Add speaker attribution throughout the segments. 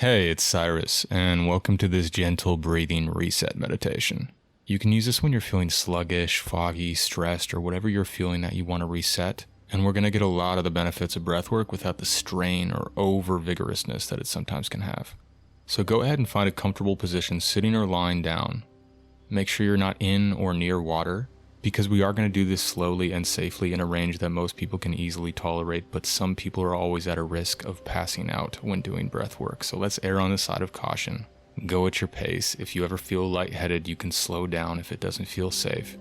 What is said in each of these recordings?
Speaker 1: Hey, it's Cyrus, and welcome to this gentle breathing reset meditation. You can use this when you're feeling sluggish, foggy, stressed, or whatever you're feeling that you want to reset, and we're going to get a lot of the benefits of breathwork without the strain or over-vigorousness that it sometimes can have. So go ahead and find a comfortable position sitting or lying down. Make sure you're not in or near water, because we are going to do this slowly and safely in a range that most people can easily tolerate, but some people are always at a risk of passing out when doing breath work. So let's err on the side of caution. Go at your pace. If you ever feel lightheaded, you can slow down if it doesn't feel safe.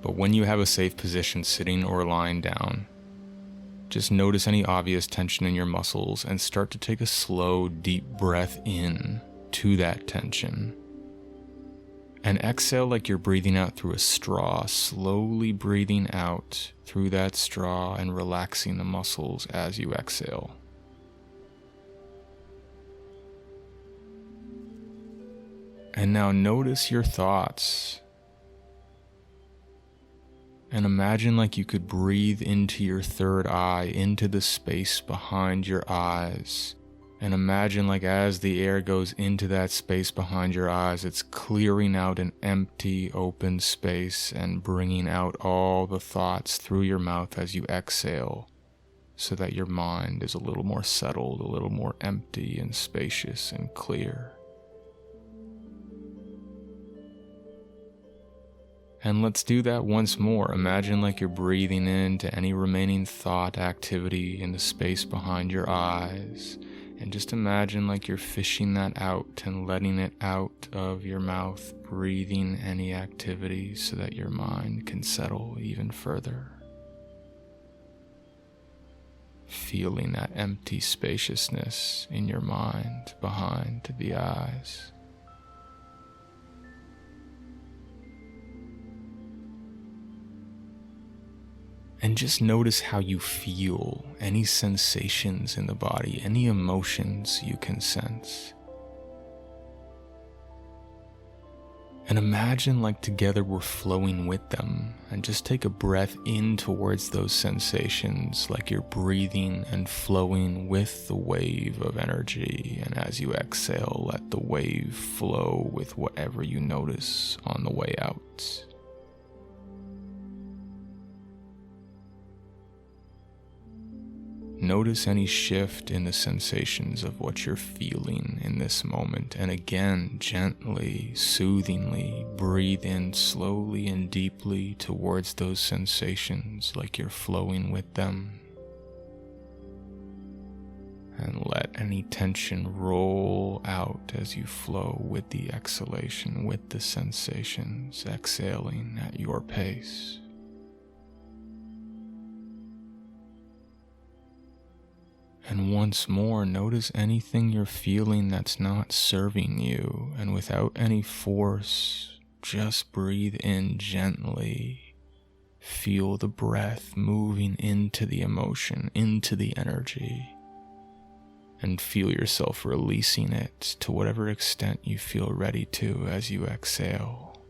Speaker 1: But when you have a safe position sitting or lying down, just notice any obvious tension in your muscles and start to take a slow, deep breath in to that tension. And exhale like you're breathing out through a straw, slowly breathing out through that straw and relaxing the muscles as you exhale. And now notice your thoughts. And imagine like you could breathe into your third eye, into the space behind your eyes. And imagine like as the air goes into that space behind your eyes, it's clearing out an empty, open space and bringing out all the thoughts through your mouth as you exhale, so that your mind is a little more settled, a little more empty and spacious and clear. And let's do that once more. Imagine like you're breathing into any remaining thought activity in the space behind your eyes. And just imagine like you're fishing that out and letting it out of your mouth, breathing any activity so that your mind can settle even further. Feeling that empty spaciousness in your mind behind the eyes. And just notice how you feel, any sensations in the body, any emotions you can sense. And imagine like together we're flowing with them, and just take a breath in towards those sensations like you're breathing and flowing with the wave of energy. And as you exhale, let the wave flow with whatever you notice on the way out. Notice any shift in the sensations of what you're feeling in this moment. And again, gently, soothingly, breathe in slowly and deeply towards those sensations like you're flowing with them. And let any tension roll out as you flow with the exhalation, with the sensations, exhaling at your pace. And once more, notice anything you're feeling that's not serving you, and without any force, just breathe in gently. Feel the breath moving into the emotion, into the energy, and feel yourself releasing it to whatever extent you feel ready to as you exhale,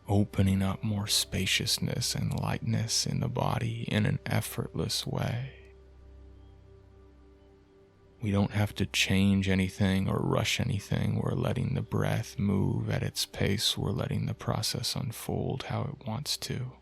Speaker 1: opening up more spaciousness and lightness in the body in an effortless way. We don't have to change anything or rush anything. We're letting the breath move at its pace. We're letting the process unfold how it wants to.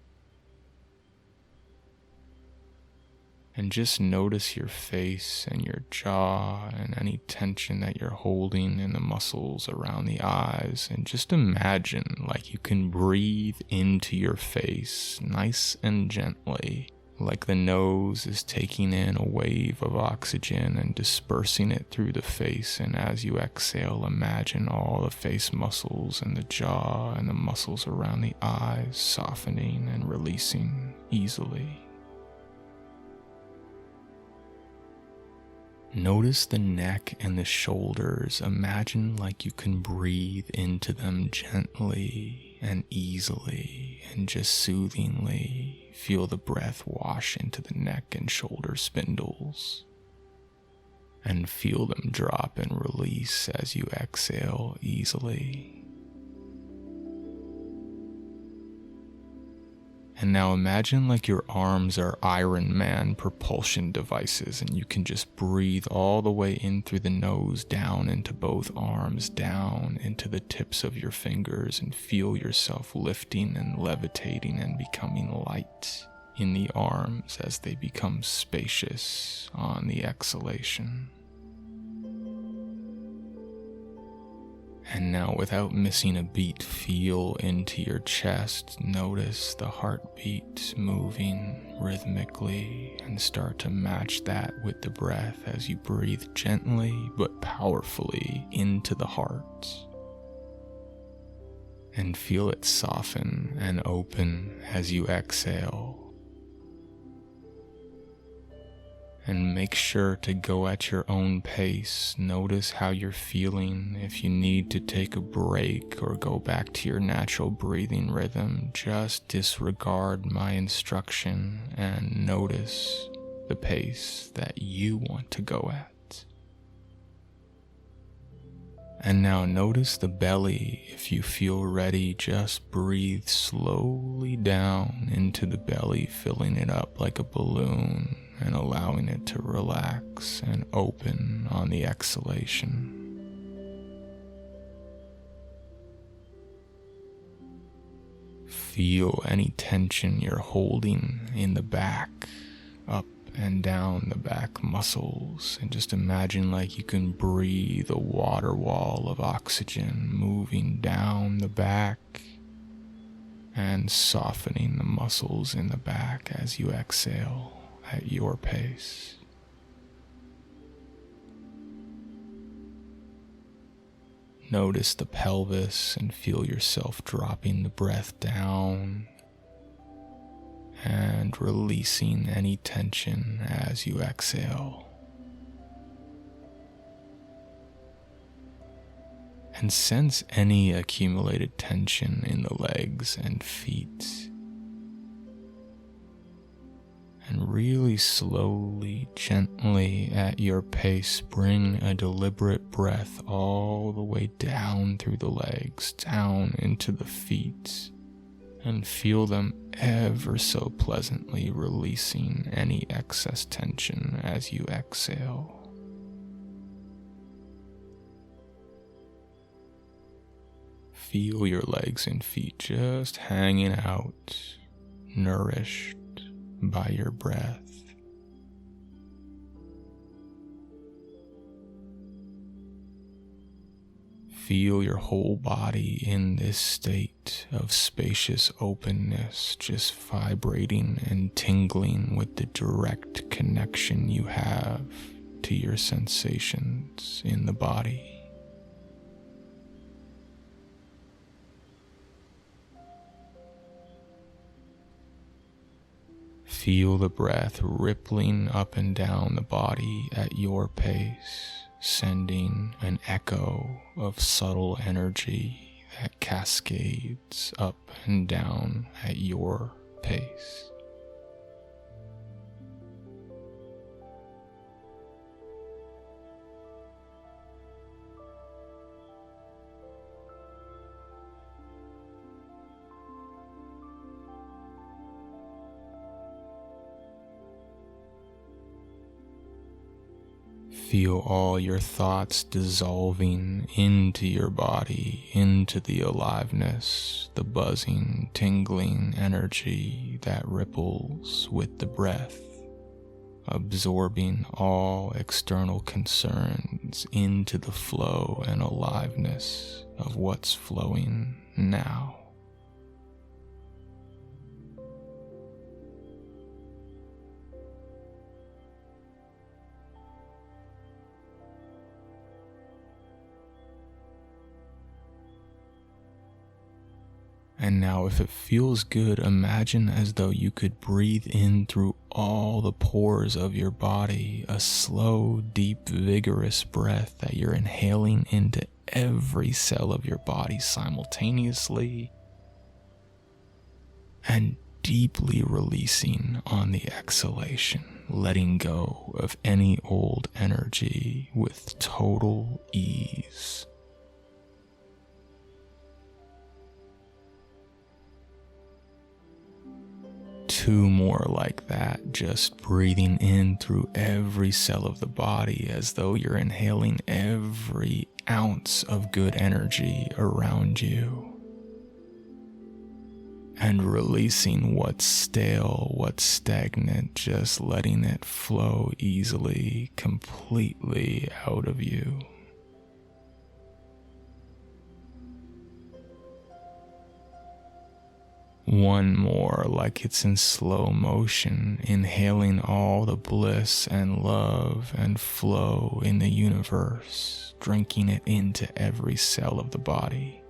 Speaker 1: And just notice your face and your jaw and any tension that you're holding in the muscles around the eyes. And just imagine like you can breathe into your face nice and gently, like the nose is taking in a wave of oxygen and dispersing it through the face. And as you exhale, imagine all the face muscles and the jaw and the muscles around the eyes softening and releasing easily. Notice the neck and the shoulders. Imagine like you can breathe into them gently and easily and just soothingly. Feel the breath wash into the neck and shoulder spindles. And feel them drop and release as you exhale easily. And now imagine like your arms are Iron Man propulsion devices, and you can just breathe all the way in through the nose, down into both arms, down into the tips of your fingers, and feel yourself lifting and levitating and becoming light in the arms as they become spacious on the exhalation. And now, without missing a beat, feel into your chest. Notice the heartbeat moving rhythmically, and start to match that with the breath as you breathe gently but powerfully into the heart. And feel it soften and open as you exhale. And make sure to go at your own pace. Notice how you're feeling. If you need to take a break or go back to your natural breathing rhythm, just disregard my instruction and notice the pace that you want to go at. And now notice the belly. If you feel ready, just breathe slowly down into the belly, filling it up like a balloon and allowing it to relax and open on the exhalation. Feel any tension you're holding in the back, up and down the back muscles, and just imagine like you can breathe a water wall of oxygen moving down the back and softening the muscles in the back as you exhale at your pace. Notice the pelvis and feel yourself dropping the breath down and releasing any tension as you exhale. And sense any accumulated tension in the legs and feet. And really slowly, gently at your pace, bring a deliberate breath all the way down through the legs, down into the feet, and feel them ever so pleasantly releasing any excess tension as you exhale. Feel your legs and feet just hanging out, nourished by your breath. Feel your whole body in this state of spacious openness, just vibrating and tingling with the direct connection you have to your sensations in the body. Feel the breath rippling up and down the body at your pace, sending an echo of subtle energy that cascades up and down at your pace. Feel all your thoughts dissolving into your body, into the aliveness, the buzzing, tingling energy that ripples with the breath, absorbing all external concerns into the flow and aliveness of what's flowing now. And now if it feels good, imagine as though you could breathe in through all the pores of your body, a slow, deep, vigorous breath that you're inhaling into every cell of your body simultaneously and deeply releasing on the exhalation, letting go of any old energy with total ease. 2 more like that, just breathing in through every cell of the body as though you're inhaling every ounce of good energy around you. And releasing what's stale, what's stagnant, just letting it flow easily, completely out of you. One more, like it's in slow motion, inhaling all the bliss and love and flow in the universe, drinking it into every cell of the body.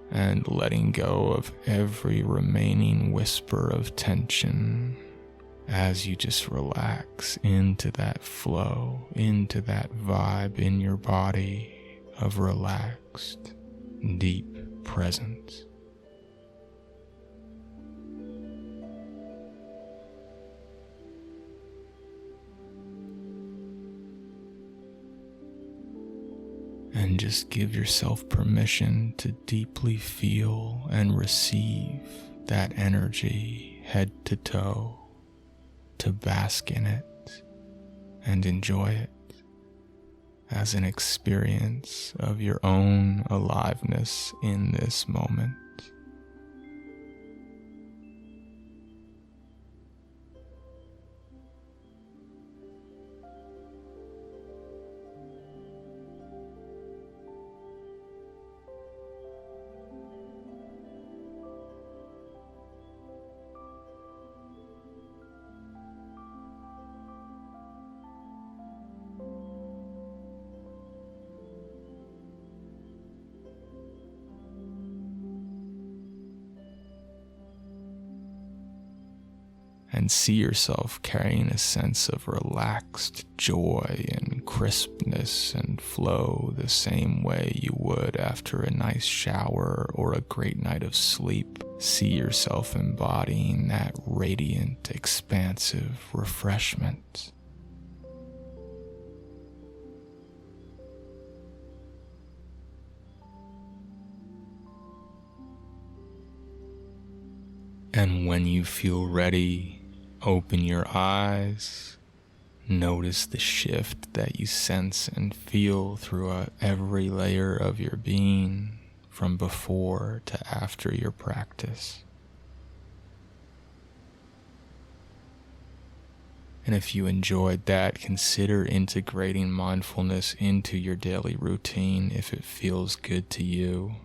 Speaker 1: And letting go of every remaining whisper of tension as you just relax into that flow, into that vibe in your body of relaxed, deep presence. And just give yourself permission to deeply feel and receive that energy head to toe, to bask in it and enjoy it as an experience of your own aliveness in this moment. And see yourself carrying a sense of relaxed joy and crispness and flow the same way you would after a nice shower or a great night of sleep. See yourself embodying that radiant, expansive refreshment. And when you feel ready, open your eyes, notice the shift that you sense and feel throughout every layer of your being, from before to after your practice. And if you enjoyed that, consider integrating mindfulness into your daily routine if it feels good to you.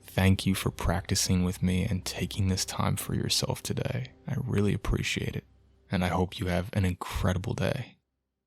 Speaker 1: Thank you for practicing with me and taking this time for yourself today. I really appreciate it, and I hope you have an incredible day.